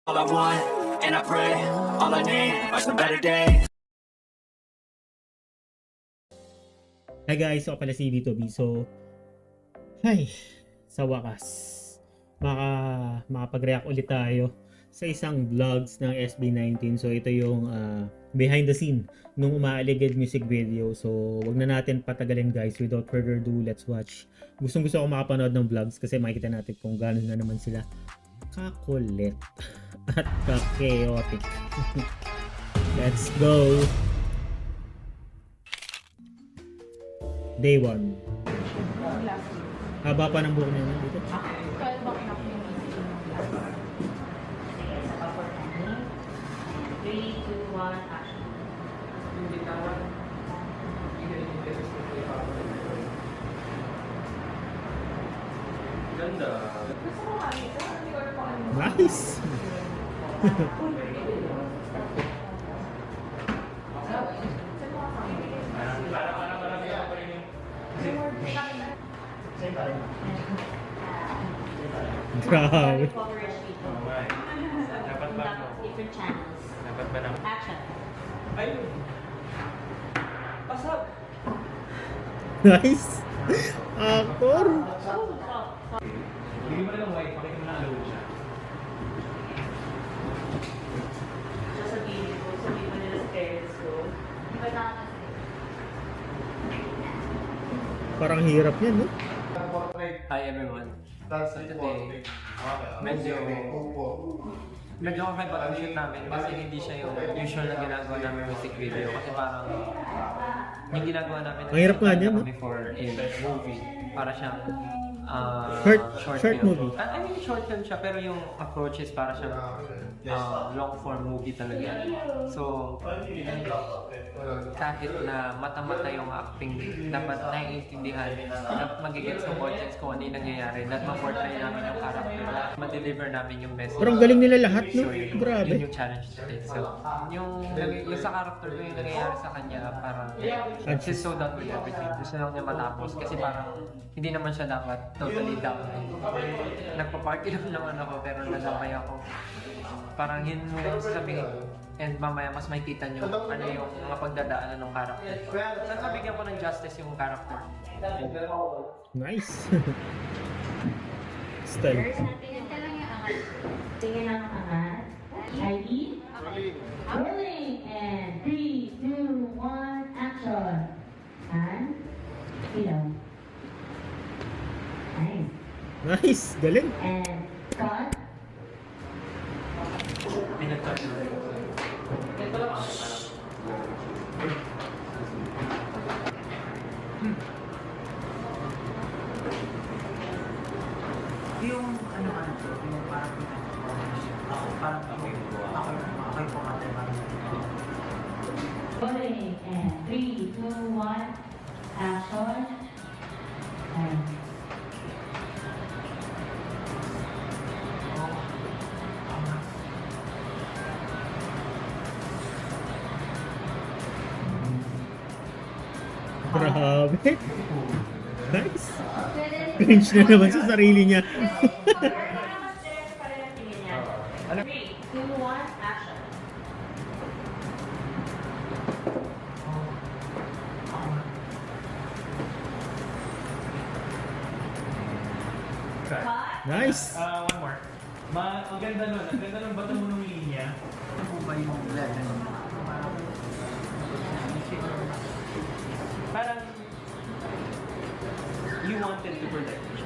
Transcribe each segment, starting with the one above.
All I want, and I pray, all I need are some better days. Hi guys, ako pala si B2B. So, sa wakas, makapag-react ulit tayo sa isang vlogs ng SB19. So, ito yung behind the scene nung umaaligid music video. So, wag na natin patagalin guys. Without further ado, let's watch. Gustong-gusto ako makapanood ng vlogs kasi makikita natin kung gano'n na naman sila kakulit at ka-chaotic. Let's go! Day 1. Haba pa ng buhok niya dito. 12 o'clock yung meeting ng class. Sige, sa papor namin. 3, 2, 1, action. Ganda. Gusto mo kami ito? Hindi ko pa kami. Nice! Grabe. Dapat ba? Different channels. Dapat ba naman? Action. Ayun. Pasag. Nice! Actor! Bigyan mo na ng white. Pakita mo na alone siya. Sasabihin ko, sabihin mo nila sa parents ko. Di ba nakakasali? Parang hirap yan, no? Hi everyone. So today, medyo kakaiba ang shoot namin kasi hindi siya yung usual na ginagawa namin music video kasi parang yung ginagawa namin Ang hirap nga niyan, no? before in movie para siyang Short movie. I mean short film siya pero yung approach is para siyang long form movie talaga. So kahit na mata-mata yung acting, dapat naiintindihan at magigets ng audience kung ano yung nangyayari, at ma-portray namin yung character, ma-deliver namin yung message. Pero ang galing nila lahat, no? So, yun Grabe. yung challenge natin. So, yung sa character ko yung nangyayari sa kanya, parang she's so done with everything. Gusto lang niya matapos kasi parang hindi naman siya dapat totally down. Nagpa-party lang naman ako pero nadamay ako. Parang yun yung sasabihin ko. And mamaya mas makikita nyo ano yung mga pagdadaanan ng character. Saan mabigyan ko ng justice yung character? Nice! Style. First, tingin ka lang yung angat. Tingin lang ang angat. Ready? Rolling! And 3, 2, 1, action! And, ilaw. Nice. Nice! Galing! And, cut. Yung yung parang ako yung pumatay parang Rolling. And 3, 2, 1, action. And, Grabe! Nice! Cringe na naman sa sarili niya. 3, 2, 1, action. Cut. Nice! One more. Ang ganda nun. Ang ganda ng bato mo ng linya. Ano po ba yung level? Parang you wanted to protect me.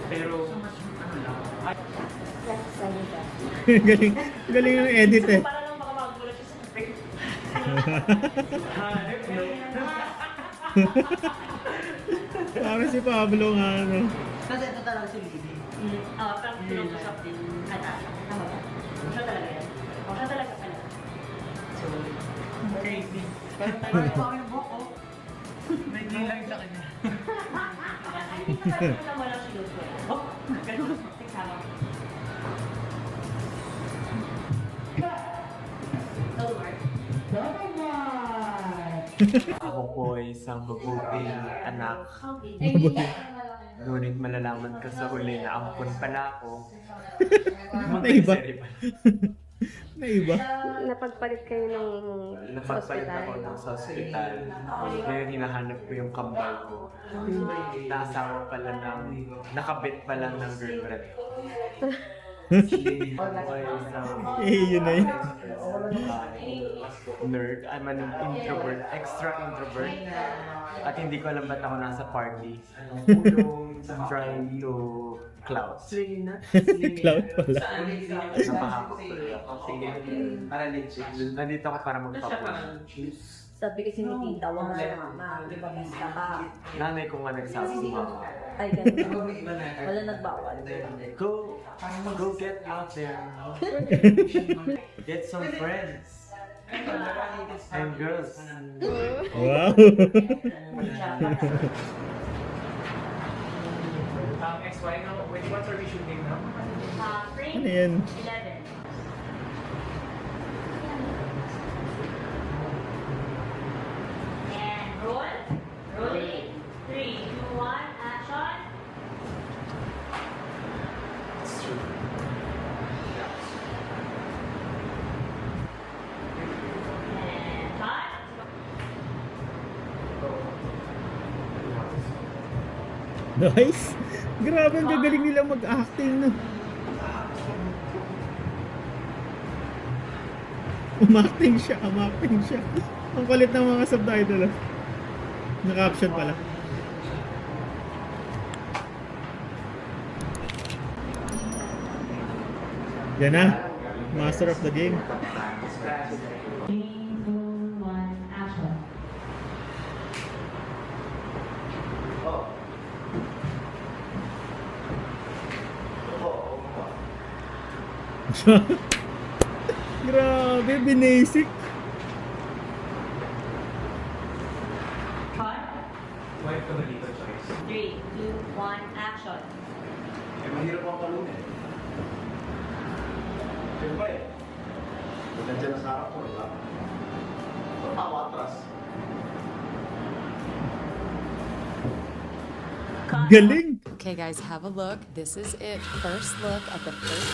Pero ano lang. Galing, galing yung edit eh. Para lang baka magulat siya sa script. Parang si Pablo nga, ano. Kasi ito talaga si Lily. Parang tulong sa din. Natasha. Tama ba? Siya talaga yan. Siya talaga pala. So, Crazy. pero tayo ko yung buhok ko. May nilang sa kanya. Hindi ka pala kung wala si Luzio. Oh, ganun. Nagsama. Don't worry. Ako po ay isang mabuting anak. Mabuti. Ngunit malalaman ko sa huli na ampun pala ako. Naiba. Montessori pala. Naiba. Napagpalit kayo ng Napagpalit ako hospital. ng sa hospital. Ngayon hinahanap ko yung kambal ko. Naasawa pala ng, nakabit pala ng girlfriend. Yun na yun. Nerd. I'm an introvert. Extra introvert. At hindi ko alam ba't ako nasa party. I'm trying to cloud. Cloud pala. Napahakot tuloy ako. Nandito ako para magpapush. Sabi kasi ni tita, wag na mama, di ba basta ka? Nanay ko nga nagsabi sumama. Ay, ganun. Wala nagbawal. Go get out there. Get some friends. And girls. Wow. XY now, what are we shooting now? Frame Ano yan? 11. And roll. Rolling. 3, 2, 1, action. It's true. And cut. Nice. Grabe, ang gagaling nila mag-acting, no? Umakting siya. Ang kulit ng mga subtitle. ah. Naka-caption pala. Yan na. Master of the game. 3, 2, 1, action. Grabe, binasic. Cut. Wife ko na dito, choice. 3, 2, 1, action. Mahirap ang talon eh. Siyempre, nandiyan na sa harap ko, diba? Tawa atras. Galing. Okay, guys, have a look. This is it. First look at the first.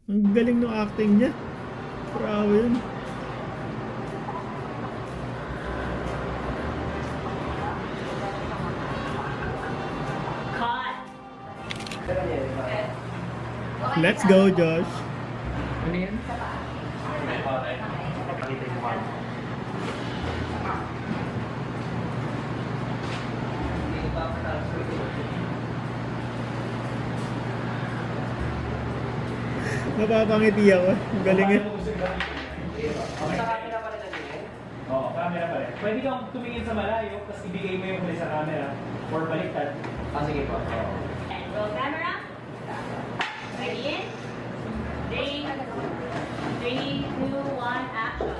Ang galing ng acting niya. Grabe yun. Cut. Let's go, Josh. Ano yan? Pakita yung one. Napapangiti ako. Ang galing eh. Oo, camera pa rin. Pwede kang tumingin sa malayo, tapos ibigay mo yung huli sa camera. Or baliktad. Sige po. And roll camera. Ready in. 3, 2, 1, action.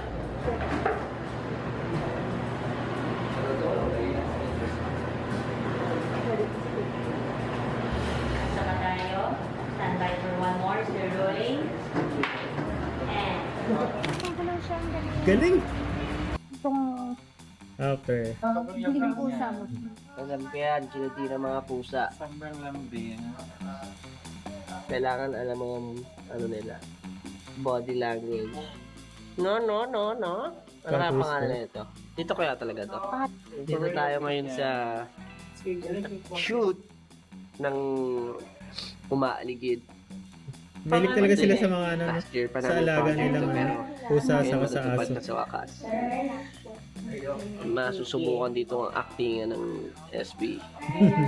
Sama tayo. Stand by for one more. Still rolling. And Galing. Itong After. hindi ng pusa mo. Malampian, kinutira mga pusa. Sobrang lambing. Kailangan alam mo yung ano nila. Body language. No. Ano kaya Kapuso. pangalan nito? Dito kaya talaga to. Dito tayo ngayon sa shoot ng umaaligid. Mahilig talaga sila sa mga ano, Last year pa sa namin alaga project nilang to, pero pusa ngayon sa matutupad aso. na sa wakas. Masusubukan dito ang acting ng SB.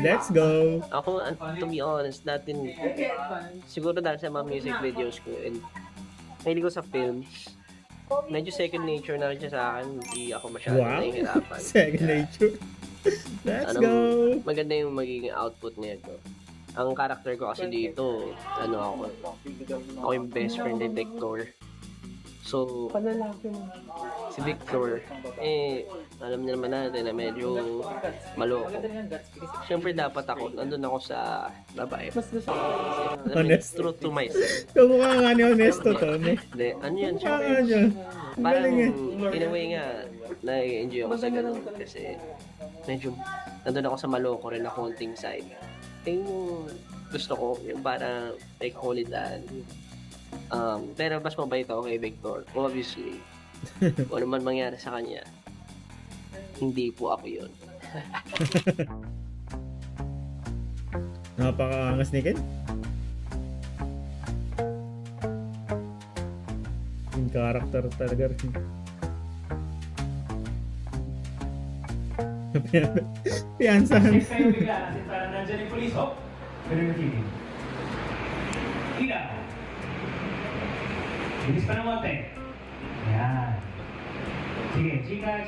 Let's go. Ako, to be honest, siguro dahil sa mga music videos ko and mahilig ko sa films, medyo second nature na rin siya sa akin, hindi ako masyado Wow. nahihirapan. Second nature. Let's go. Maganda yung magiging output nito. Ang character ko kasi dito, ako yung best friend ni Victor. So, si Victor, alam niya naman natin na medyo maloko. Siyempre dapat nandun ako sa babae. Honest. True to myself. Kamukha nga ni Honesto to, no? Hindi, ano yan, Kamukha siyempre. nga niya. Ang Parang, galing eh. in a way nga, nai-enjoy ako sa ganun. Kasi, medyo nandun ako sa maloko rin na konting side. Yung gusto ko, yung parang may kulitan. Pero mas mabait ako kay Victor. Obviously, kung ano man mangyari sa kanya, hindi po ako yun. Napakaangas ni Ken. Yung character talaga rin. Piyansahan. Next kayo bigla kasi parang nandyan yung police. Oh, ganun yung TV. Ila. Bilis pa ng monte. Yan. Sige, chika,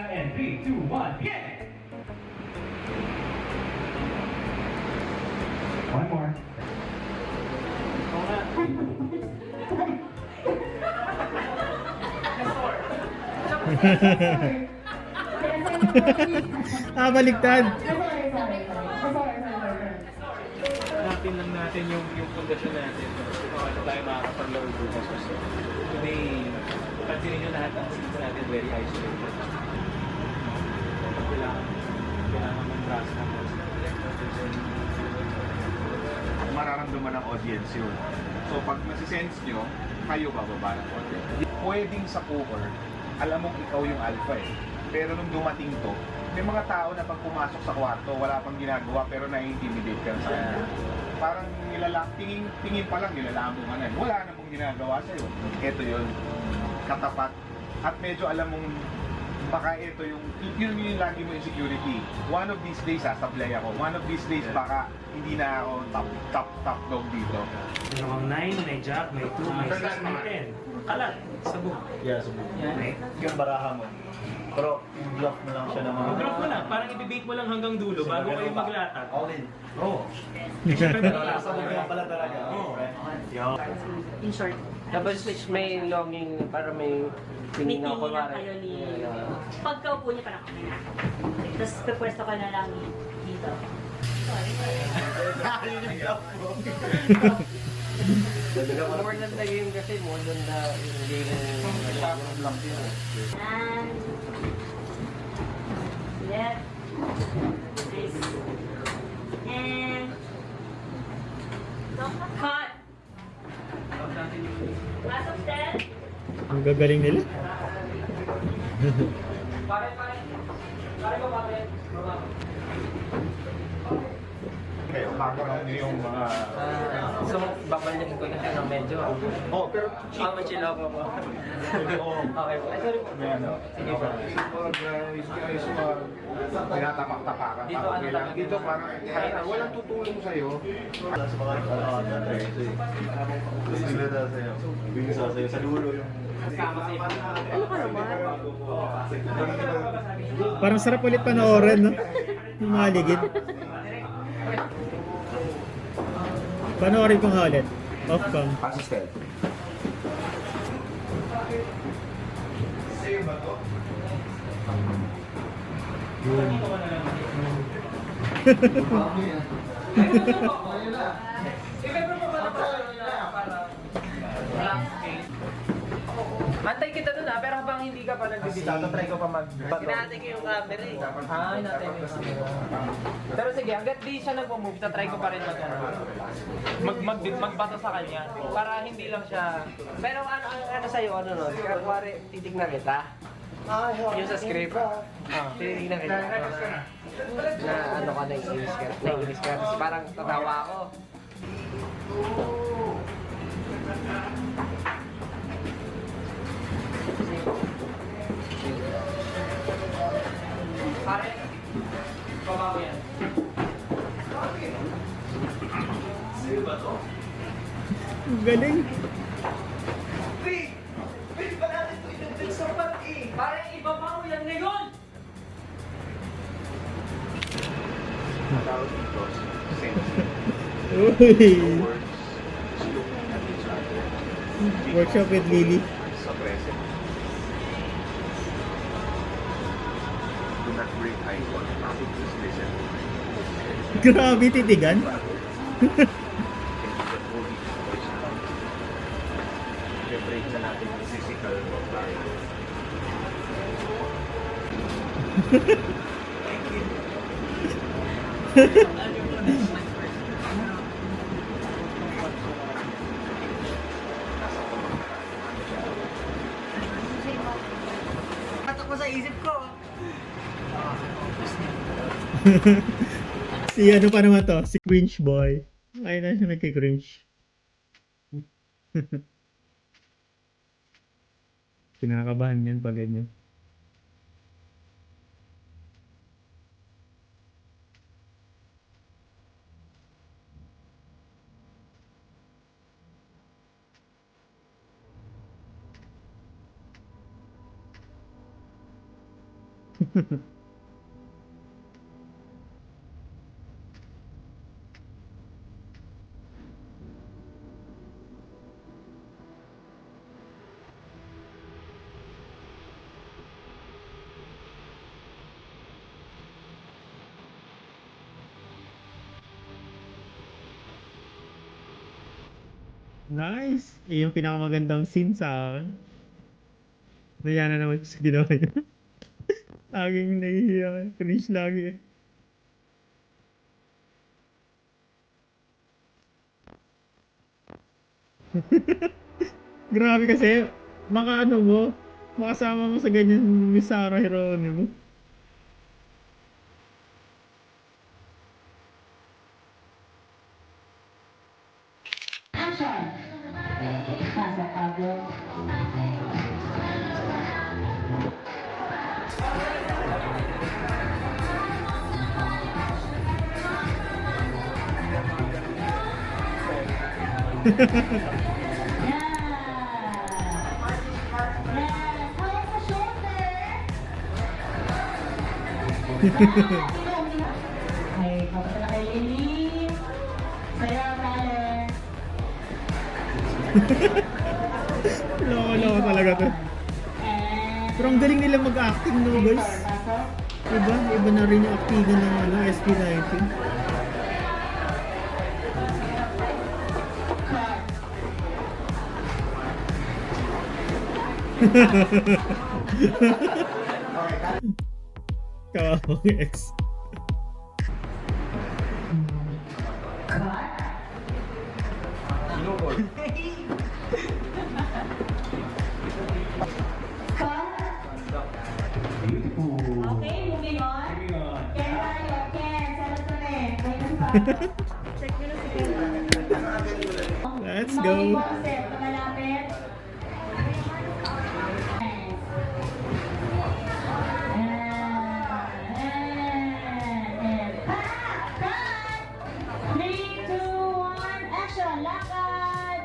and 3, 2, 1, begin! One more. Oo nga. Baliktad. Hanapin lang natin yung pundasyon natin. Kung ano tayo makakapaglaro bukas. So, today, pansinin nyo lahat ang scenes natin very isolated. Kailangan ng trust na Mararamdaman ng audience yun. So pag nasisense nyo, kayo bababa ng audience. Pwedeng sa cover, alam mong ikaw yung alpha eh. Pero nung dumating to, may mga tao na pag pumasok sa kwarto, wala pang ginagawa pero na-intimidate ka sa kanya. Parang tingin pa lang nilalambong ka na. Wala na pong ginagawa sa'yo. Ito yun, katapat. At medyo alam mong baka ito yung lagi mo insecurity. One of these days, sasablay ako. One of these days, baka hindi na ako top dog dito. Meron kang 9, may jack, may 2, may 6, may 10. Kalat, sabog. Yeah, sabog. Yan. Yung baraha mo. Pero block mo lang siya ng mga... Drop mo lang, parang ibibake mo lang hanggang dulo bago kayo maglatag. All in. Oo. Sabog nga pala talaga. Oo. In short, Tapos may longing, para may Meeting tingin ako lang kayo ni... Pagkaupo niya parang okay na. Tapos pupwesto ka na lang dito. More than the game kasi, more than the game. And... Left. Nice. And... Cut! Class of 10. Ang gagaling nila. Kayo, background niyo yung mga... So, babalikin ko na siya ng medyo. Oh, pero... May chill ako po. Okay po. Ay, sorry po. Sige po. Tinatapak-tapakan. Dito, ano lang. Dito parang walang tutulong sa'yo. Sa mga sa dulo yung... ano ka naman? Parang sarap ulit panoorin, no? Yung mga ligid. Panoorin ko nga ulit. Off cam. Assistant. Sa'yo ba to? Antay kita dun pero habang hindi ka pa nagbibitaw, try ko pa mag-bato. Hinahati ko yung camera eh. Hinahati ko yung camera. Pero sige, hanggat di siya nagmo-move, try ko pa rin magbato sa kanya. Para hindi lang siya... Pero ano sa'yo, ano no? Kuwari, titignan kita. Yung sa script. Titignan kita. Na ano ka, naiinis ka. Naiinis ka. Kasi parang tatawa ako. Pare, baba ko yan. Ang galing. Pare, ibaba mo yan ngayon! Uy! Workshop with Lily. Sa present. Do not break eye contact. Just listen. Grabe titigan. I-break na natin yung physical contact. Patok mo sa isip ko. Si ano pa naman to? Si Cringe Boy. Ay na siya nagki-cringe. Pinakabahan yan pag ganyan. Nice! Yung pinakamagandang scene sa akin. Naya na naman sa ginawa niya. Laging nahihiya. Cringe lagi eh. Grabe kasi, maka ano mo, makasama mo sa ganyan Miss Sarah Geronimo. Action! Pasok, Pablo. Ay, kamusta na kay Lily? Sayo, Tyler. Loko-loko talaga to. Pero ang galing nila mag-acting no guys. Iba? Iba na rin yung actingan ng ano, SB19. Kawawang ex. Okay, moving on. Ken tayo, Ken. Sarap ko na eh. Check nyo na si Ken. Let's go. Set, malapit. And cut! 3, 2, 1, action! Lakad!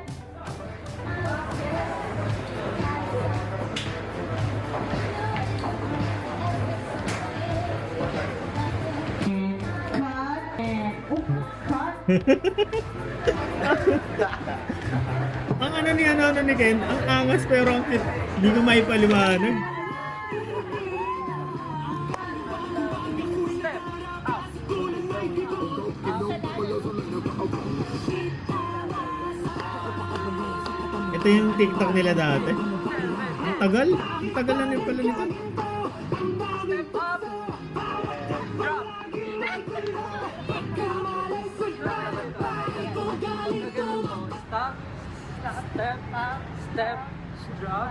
Cut! And, cut! Ang ano ni Ken, ang angas pero ang hindi ko maipaliwanag. Ito yung TikTok nila dati. Ang tagal. Ang tagal na pala nito. Step up, step, drop.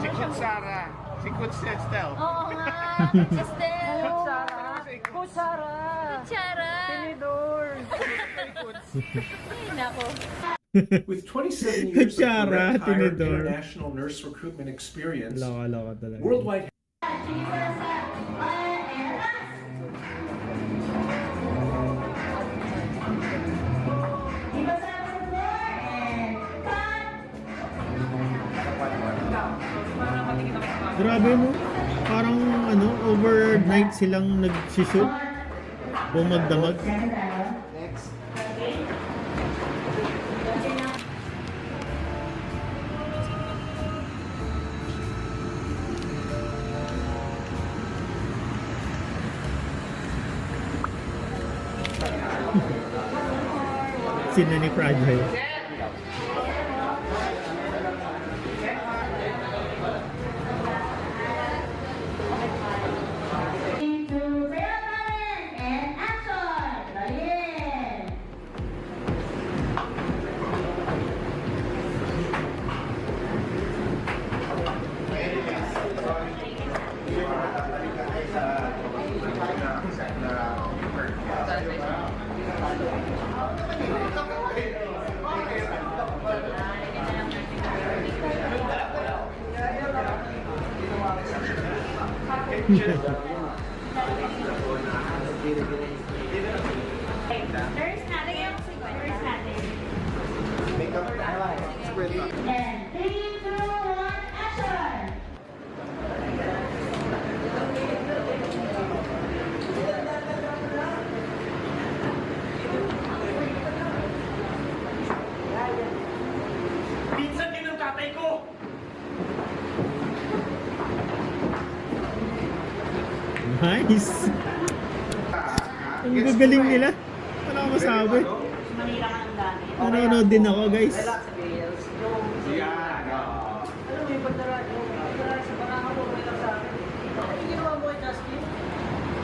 Si Kutsara. Si Kutsestel. Oo nga, Sister! Kutsara! Kutsara! Tinidor! Nako. With 27 years of Kutsara, direct hire tinidor. international nurse recruitment experience, Loko-loko talaga. worldwide Cut! Grabe no. Parang ano, overnight silang nag-shoot. Bumagdamag. Sino ni Fragile? Into Real Talent and action! Rolling! Nurse natin yung nurse natin. And 3, 2, 1, action! Minsan din ang tatay ko! Nice! Ang gagaling nila. Wala akong masabi. Manila ka ng dami. Nanonood din ako guys. Yan. Alam mo yung pagdara sa barangay mo, may lang sa akin. Bakit yung ginawa mo kay Justin?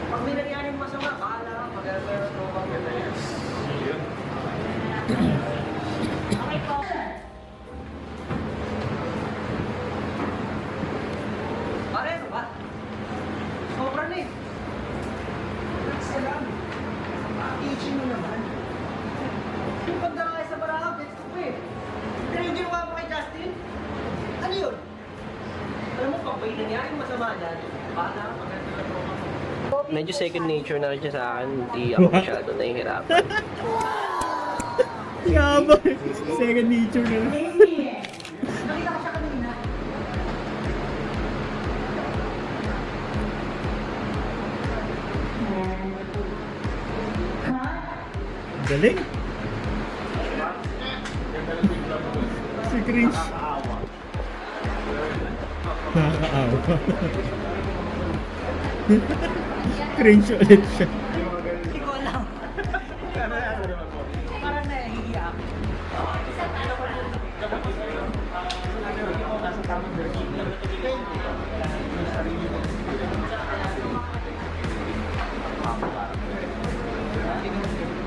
Pag may nangyaring masama, bahala ka. Mag-alala ko ba? Okay po. Pare, ano ba? Sobra na eh. Relax ka lang. Itchy mo naman. Yung pagdara sa barangay, gets ko eh. Pero yung ginawa mo kay Justin, ano yun? Alam mo, pag may nangyaring masama dyan, bahala ka. Mag-alala ko ba? Medyo second nature na rin siya sa akin. Hindi ako masyado nahihirapan. Yaba. Second nature na lang. Nakita ko siya kanina. Galing. Si Cringe. Nakakaawa. Cringe ulit siya. Hindi ko alam. Parang nahihiya ako.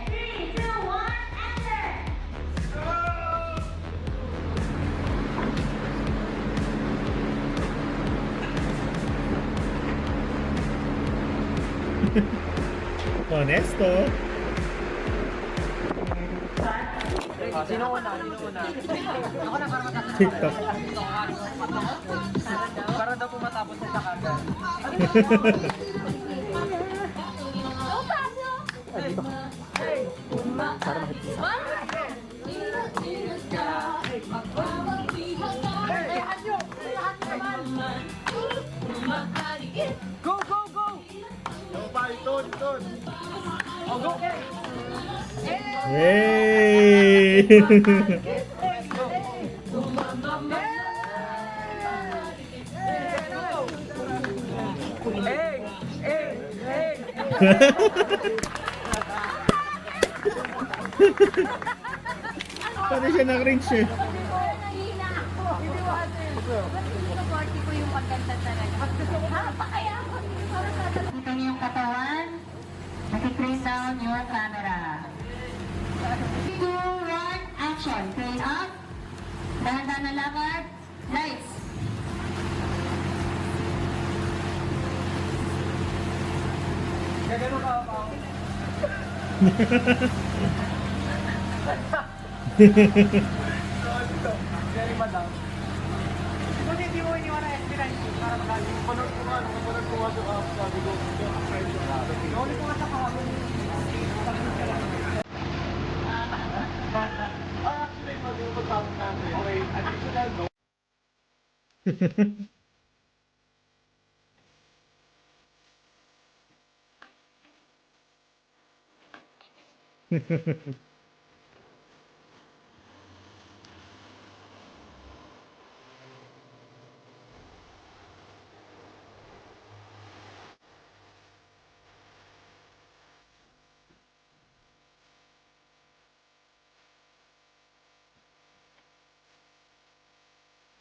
Three, two, one, action! Honesto. Sino una? Ako na para matapos. TikTok. Para daw po matapos sa kagad. Go, go, go! Oh, go! Yay! Hey! Hey! Hey! Paano siya na-cringe eh? Nahihina ako. Gusto party ko yung pagkanta talaga. Pa kaya ako. Kita niyo yung katawan. Naki-trace down yung camera. 3, 2, 1, action. Train up. Dahan-dahan na lakad. Lights. Gagano ka ako. Very madam. Kung hindi mo iniwan na SB19 para magaling. Panood ko nga, panood ko nga sa sabi ko. Nauli ko nga sa kahapon. Actually, mag-utapos natin. Okay, additional no.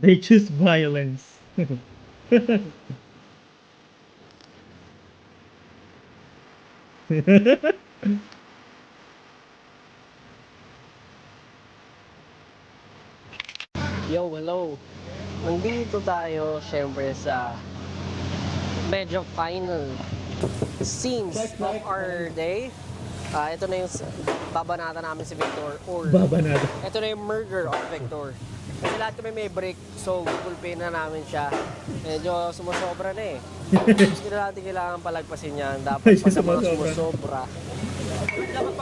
They choose violence. Yo, hello. Nandito tayo, syempre, sa medyo final scenes of our day. Ito na yung babanata namin si Victor. Or, Babanata. ito na yung murder of Victor. Kasi lahat kami may break, so gugulpin na namin siya. Medyo sumusobra na eh. Hindi na natin kailangan palagpasin yan. Dapat pag sa mga sumusobra. Dapat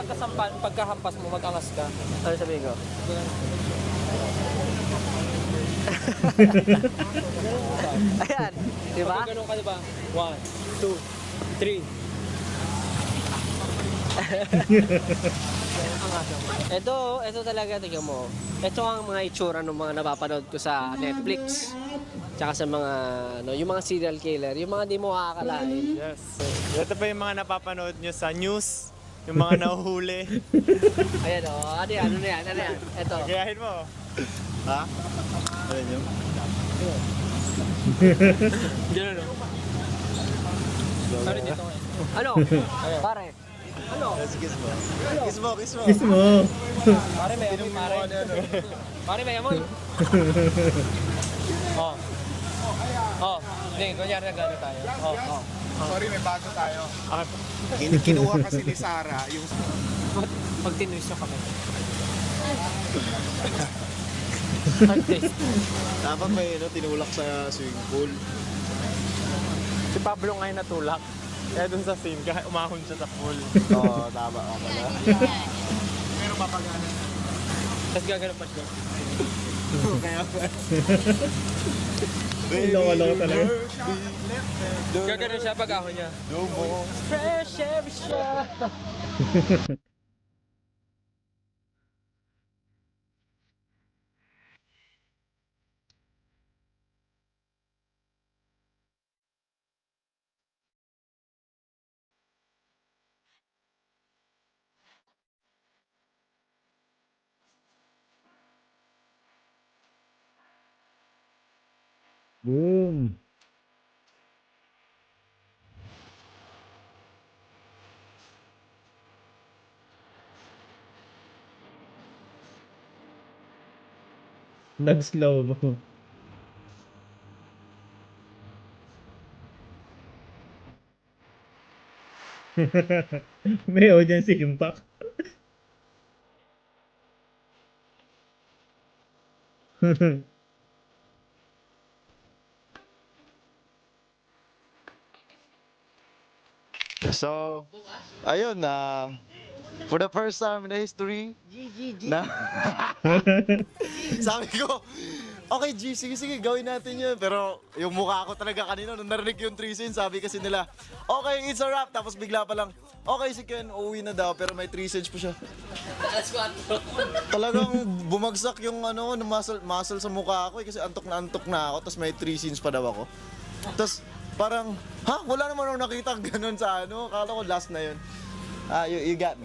pagkahampas mo, mag-angas ka. Ano sabihin ko? Ayan, di ba? Ganun ka, di ba? 1, 2, 3. Ito talaga, tingnan mo. Ito ang mga itsura ng mga napapanood ko sa Netflix. Tsaka sa mga, yung mga serial killer, yung mga di mo kakakalain. Yes. Ito pa yung mga napapanood nyo sa news. Yung mga nahuhuli. Ayan o, ano yan? Ito. Gayahin mo. Ha? Alam nyo? Ganun, no? Sorry, dito ngayon. Ano? Pare? Ano? Kiss mo. Kiss mo, kiss mo. Kiss mo. Pare, may amoy, pare. Pare, may amoy. Oh. Oh. Hindi, kunyari nagano tayo. Oh. Sorry, may bago tayo. Kinuha kasi ni Sarah yung... Pag tinwist nyo kami. Dapat may tinulak sa swimming pool. Si Pablo ngayon natulak. Kaya dun sa scene, kahit umahon siya sa pool. Oo, tama ka pala. Pero mapagana. Tapos gagano pa siya. Kaya pa. Loko-loko talaga. Gagano siya pag ahon niya. No more. Fresh every shot. Boom. Nag-slow mo. May audience impact. So, ayun na. For the first time in the history, na sabi ko, okay G, sige, gawin natin yun. Pero yung mukha ko talaga kanina, nung narinig yung 3 scenes, sabi kasi nila, okay, it's a wrap. Tapos bigla pa lang, okay, si Ken, uuwi na daw, pero may 3 scenes pa siya. Talagang bumagsak yung muscle sa mukha ko, kasi antok na ako, tapos may 3 scenes pa daw ako. Tapos parang, wala naman akong nakita ganun sa akala ko last na yun. You got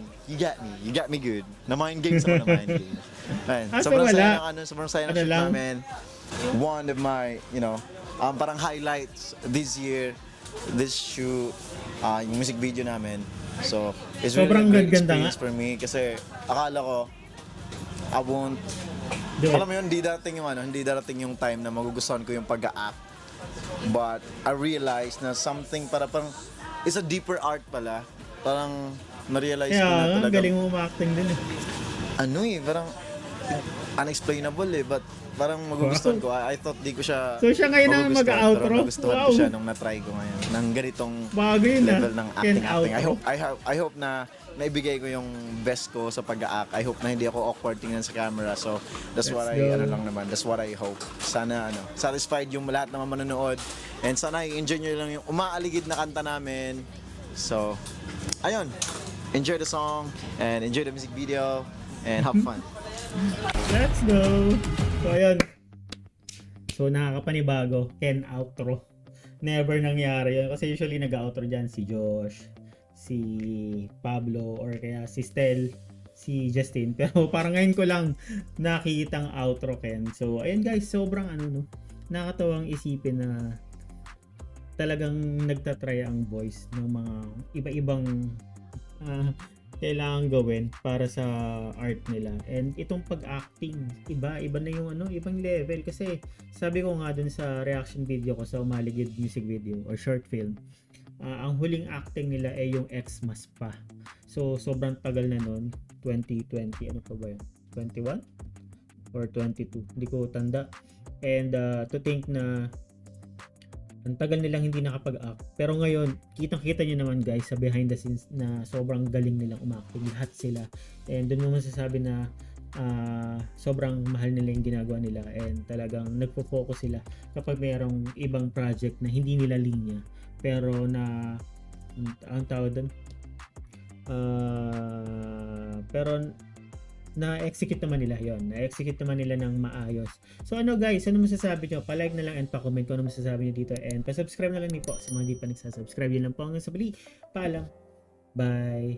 me good. Na-mind games ako, na-mind games. Man, sobrang saya ng shoot namin. One of my, parang highlights this year, this shoot, yung music video namin. So, it's really a great experience for me kasi akala ko, I won't, alam mo yun, hindi darating yung time na magugustuhan ko yung pag-a-act. But I realized na something parang, it's a deeper art pala. Parang, na-realize ko na talaga. Galing mo ma-acting din eh. Parang unexplainable eh, but parang magugustuhan ko. I thought di ko siya So siya ngayon ang mag-outro? Pero nagustuhan ko siya nung na-try ko ngayon. Ng ganitong level ng acting. I hope na naibigay ko yung best ko sa pag-a-act. I hope na hindi ako awkward tingnan sa camera. So that's what that's what I hope. Sana satisfied yung lahat ng manonood. And sana i-enjoy nyo lang yung umaaligid na kanta namin. So, ayun. enjoy the song and enjoy the music video and have fun. Let's go! So, ayun. So, nakakapanibago. Ken outro. Never nangyari yun. Kasi usually nag-outro dyan si Josh, si Pablo, or kaya si Stel, si Justin. Pero parang ngayon ko lang nakikitang outro Ken. So, ayun guys, sobrang nakakatawang isipin na talagang nagtatry ang voice ng mga iba-ibang kailangan gawin para sa art nila. And itong pag-acting, iba na yung ibang level. Kasi sabi ko nga dun sa reaction video ko sa Umaligid music video or short film, ang huling acting nila ay yung Xmas pa. So sobrang tagal na nun, 2020, ano pa ba yun? 21 or 22, hindi ko tanda. And to think na ang tagal nilang hindi nakapag-act. Pero ngayon, kitang-kita nyo naman guys sa behind the scenes na sobrang galing nilang umacting. Lahat sila. And doon mo masasabi na sobrang mahal nila yung ginagawa nila. And talagang nagpo-focus sila kapag mayroong ibang project na hindi nila linya. Pero na, ang tawag doon? Pero na-execute naman nila yon. Na-execute naman nila ng maayos. So guys, ano masasabi nyo? Pa-like na lang and pa-comment kung ano masasabi nyo dito. And pa-subscribe na lang din po sa mga hindi pa nagsasubscribe. Yun lang po hanggang sa bali. Paalam. Bye!